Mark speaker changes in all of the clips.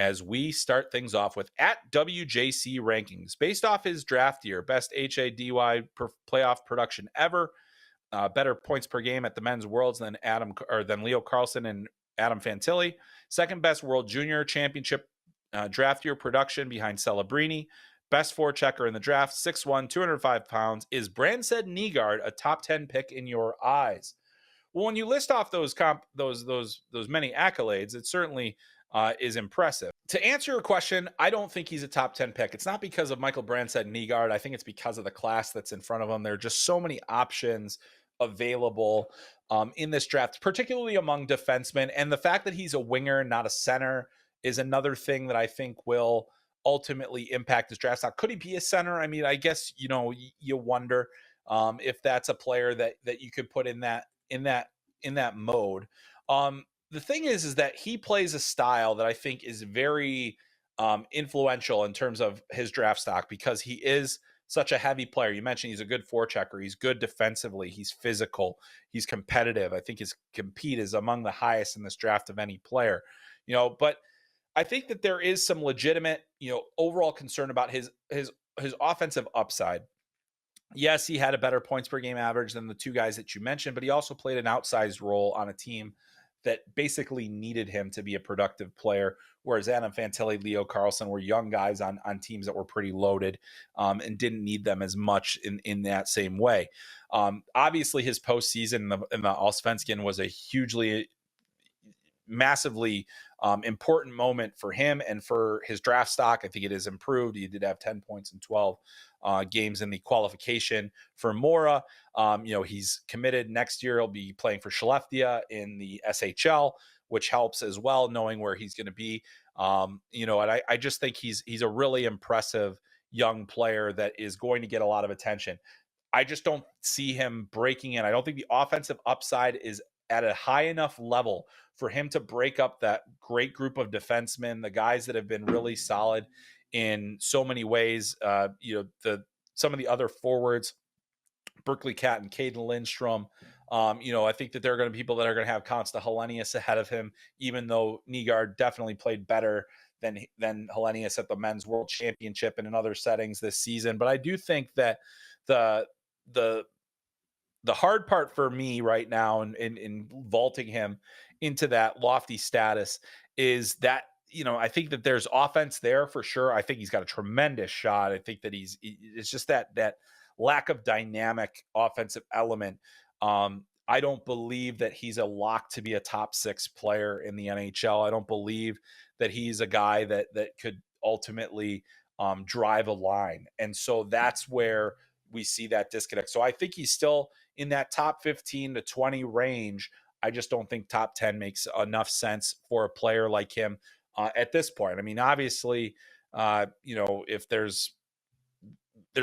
Speaker 1: as we start things off with at WJC rankings. Based off his draft year, best HADY playoff production ever, better points per game at the men's worlds than Leo Carlson and Adam Fantilli. Second best World Junior Championship draft year production behind Celebrini. Best forechecker in the draft, 6'1", 205 pounds. Is Brandsegg-Nygård a top 10 pick in your eyes? Well, when you list off those many accolades, it certainly is impressive. To answer your question, I don't think he's a top 10 pick. It's not because of Michael Brandsegg-Nygård. I think it's because of the class that's in front of him. There are just so many options available in this draft, particularly among defensemen. And the fact that he's a winger, not a center, is another thing that I think will ultimately impact his draft stock. Could he be a center? I mean, I guess, you wonder if that's a player that you could put in that mode. The thing is that he plays a style that I think is very influential in terms of his draft stock, because he is such a heavy player. You mentioned he's a good forechecker. He's good defensively. He's physical. He's competitive. I think his compete is among the highest in this draft of any player. But I think that there is some legitimate, overall concern about his offensive upside. Yes, he had a better points per game average than the two guys that you mentioned, but he also played an outsized role on a team that basically needed him to be a productive player, whereas Adam Fantilli, Leo Carlson were young guys on teams that were pretty loaded and didn't need them as much in that same way. Obviously, his postseason in the Allsvenskan was a massively important moment for him and for his draft stock. I think it has improved. He did have 10 points in 12 games in the qualification for Mora. He's committed next year. He'll be playing for Skellefteå in the SHL, which helps as well, knowing where he's going to be. And I just think he's a really impressive young player that is going to get a lot of attention. I just don't see him breaking in. I don't think the offensive upside is at a high enough level for him to break up that great group of defensemen, the guys that have been really solid in so many ways. Some of the other forwards, Berkeley Cat and Caden Lindstrom. I think that there are going to be people that are going to have Konsta Helenius ahead of him, even though Nygård definitely played better than Helenius at the Men's World Championship and in other settings this season. But I do think that the hard part for me right now in vaulting him into that lofty status is that, I think that there's offense there for sure. I think he's got a tremendous shot. I think that it's just that lack of dynamic offensive element. I don't believe that he's a lock to be a top 6 player in the NHL. I don't believe that he's a guy that could ultimately drive a line. And so that's where we see that disconnect. So I think he's still in that top 15 to 20 range. I just don't think top 10 makes enough sense for a player like him at this point. I mean, obviously, if there's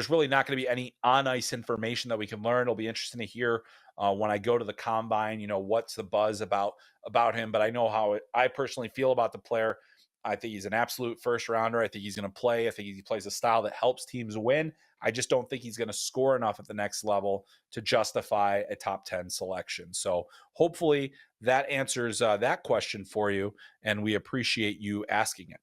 Speaker 1: really not going to be any on ice information that we can learn. It'll be interesting to hear when I go to the combine, what's the buzz about him. But I know how I personally feel about the player. I think he's an absolute first rounder. I think he's going to play. I think he plays a style that helps teams win. I just don't think he's going to score enough at the next level to justify a top 10 selection. So hopefully that answers that question for you, and we appreciate you asking it.